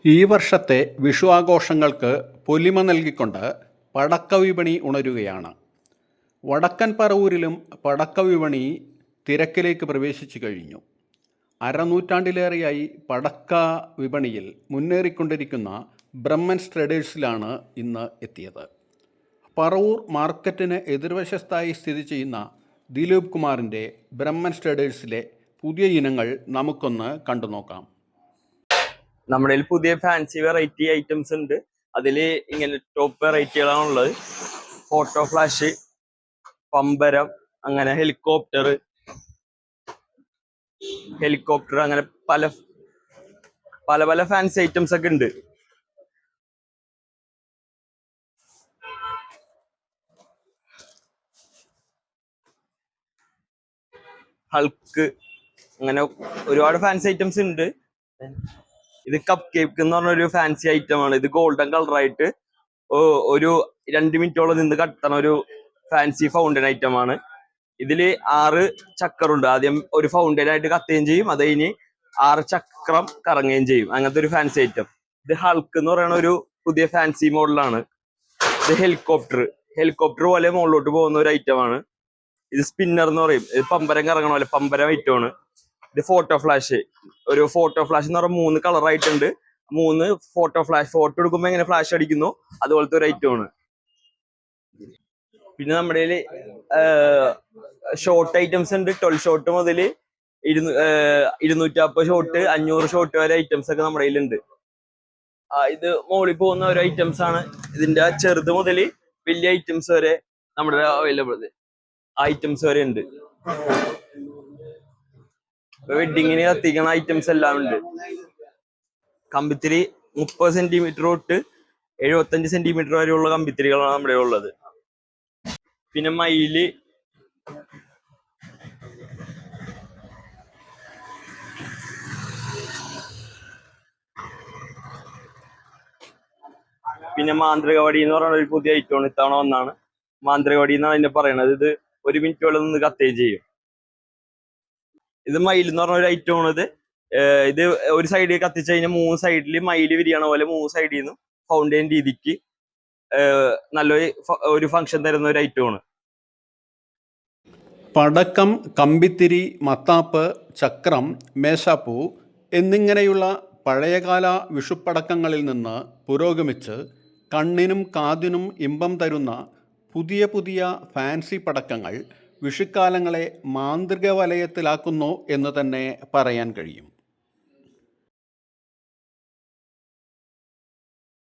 ഈ വർഷത്തെ വിഷു ആഘോഷങ്ങൾക്ക് പൊലിമ നൽകിക്കൊണ്ട് പടക്കവിപണി ഉണരുകയാണ്. വടക്കൻ പറവൂരിലും പടക്കവിപണി തിരക്കിലേക്ക് പ്രവേശിച്ചു കഴിഞ്ഞു. അരനൂറ്റാണ്ടിലേറെയായി പടക്ക വിപണിയിൽ മുന്നേറിക്കൊണ്ടിരിക്കുന്ന ബ്രഹ്മൻസ് ട്രേഡേഴ്സിലാണ് ഇന്ന് എത്തിയത്. പറവൂർ മാർക്കറ്റിന് എതിർവശത്തായി സ്ഥിതി ചെയ്യുന്ന ദിലീപ് കുമാറിൻ്റെ ബ്രഹ്മൻസ് ട്രേഡേഴ്സിലെ പുതിയ ഇനങ്ങൾ നമുക്കൊന്ന് കണ്ടു നോക്കാം. നമ്മുടെ പുതിയ ഫാൻസി വെറൈറ്റി ഐറ്റംസ് ഉണ്ട്. അതിൽ ഇങ്ങനെ ടോപ്പ് വെറൈറ്റികളാണുള്ളത്. ഫോട്ടോ ഫ്ലാഷ്, പമ്പരം, അങ്ങനെ ഹെലികോപ്റ്റർ അങ്ങനെ പല പല പല ഫാൻസി ഐറ്റംസ് ഒക്കെ ഉണ്ട്. ഹൾക്ക്, അങ്ങനെ ഒരുപാട് ഫാൻസി ഐറ്റംസ് ഉണ്ട്. ഇത് കപ്പ് കേക്ക് എന്ന് പറഞ്ഞൊരു ഫാൻസി ഐറ്റം ആണ്. ഇത് ഗോൾഡൻ കളറായിട്ട് ഒരു 2 മിനിറ്റോളം നിന്ന് കത്തണ ഒരു ഫാൻസി ഫൗണ്ടൻ ഐറ്റം ആണ്. ഇതില് 6 ചക്രമുണ്ട്. ആദ്യം ഒരു ഫൗണ്ടൻ ആയിട്ട് കത്തുകയും ചെയ്യും, അത് കഴിഞ്ഞ് 6 ചക്രം കറങ്ങുകയും ചെയ്യും. അങ്ങനത്തെ ഒരു ഫാൻസി ഐറ്റം. ഇത് ഹൾക്ക് എന്ന് പറയുന്ന ഒരു പുതിയ ഫാൻസി മോഡലാണ്. ഇത് ഹെലികോപ്റ്റർ പോലെ മുകളിലോട്ട് പോകുന്ന ഒരു ഐറ്റം ആണ്. ഇത് സ്പിന്നർ എന്ന് പറയും. ഇത് പമ്പരം കറങ്ങണ പോലെ പമ്പരം ഐറ്റമാണ്. ഇത് ഫോട്ടോ ഫ്ലാഷ് എന്ന് പറഞ്ഞാൽ 3 കളറായിട്ടുണ്ട്. 3 ഫോട്ടോ ഫ്ലാഷ്, ഫോട്ടോ എടുക്കുമ്പോ എങ്ങനെ ഫ്ലാഷ് അടിക്കുന്നു അതുപോലത്തെ ഒരു ഐറ്റം ആണ്. പിന്നെ നമ്മുടെ ഷോർട്ട് ഐറ്റംസ് ഉണ്ട്. 12 ഷോട്ട് മുതൽ 250 ഷോട്ട്, 500 ഷോട്ട് വരെ ഐറ്റംസ് ഒക്കെ നമ്മുടെ കയ്യിലുണ്ട്. ഇത് മോളിൽ പോകുന്ന ഒരു ഐറ്റംസ് ആണ്. ഇതിന്റെ ചെറുത് മുതൽ വലിയ ഐറ്റംസ് വരെ നമ്മുടെ അവൈലബിൾ ഐറ്റംസ് വരെ ഉണ്ട്. വെഡിങ്ങിന് കത്തിക്കുന്ന ഐറ്റംസ് എല്ലാം ഉണ്ട്. കമ്പിത്തിരി 30 സെന്റിമീറ്റർ തൊട്ട് 75 സെന്റിമീറ്റർ വരെയുള്ള കമ്പിത്തിരികളാണ് നമ്മുടെ ഉള്ളത്. പിന്നെ മയില്, പിന്നെ മാന്ത്രികവടി എന്ന് പറയുന്ന ഒരു പുതിയ ഐറ്റമാണ്. ഇത്തവണ വന്നാണ് മാന്ത്രികവടി എന്നാണ് അതിന്റെ പറയണത്. ഇത് 1 മിനിറ്റോളം നിന്ന് കത്തുകയും ചെയ്യും. ഇത് മയിൽ എന്ന് പറഞ്ഞ ഒരു ഐറ്റം ആണ്. ഇത് ഒരു സൈഡിൽ കത്തിച്ചു കഴിഞ്ഞാൽ 3 സൈഡിൽ മയിൽ വിരിയണ പോലെ 3 സൈഡിൽ നിന്നും ഫൗണ്ടൈൻ രീതിക്ക് നല്ലൊരു ഫംഗ്ഷൻ തരുന്ന ഒരു ഐറ്റമാണ്. പടക്കം, കമ്പിത്തിരി, മത്താപ്പ്, ചക്രം, മേശാപ്പൂ എന്നിങ്ങനെയുള്ള പഴയകാല വിഷുപ്പടക്കങ്ങളിൽ നിന്ന് പുരോഗമിച്ച് കണ്ണിനും കാതിനും ഇമ്പം തരുന്ന പുതിയ പുതിയ ഫാൻസി പടക്കങ്ങൾ വിഷുക്കാലങ്ങളെ മാന്ത്രിക വലയത്തിലാക്കുന്നു എന്ന് തന്നെ പറയാൻ കഴിയും.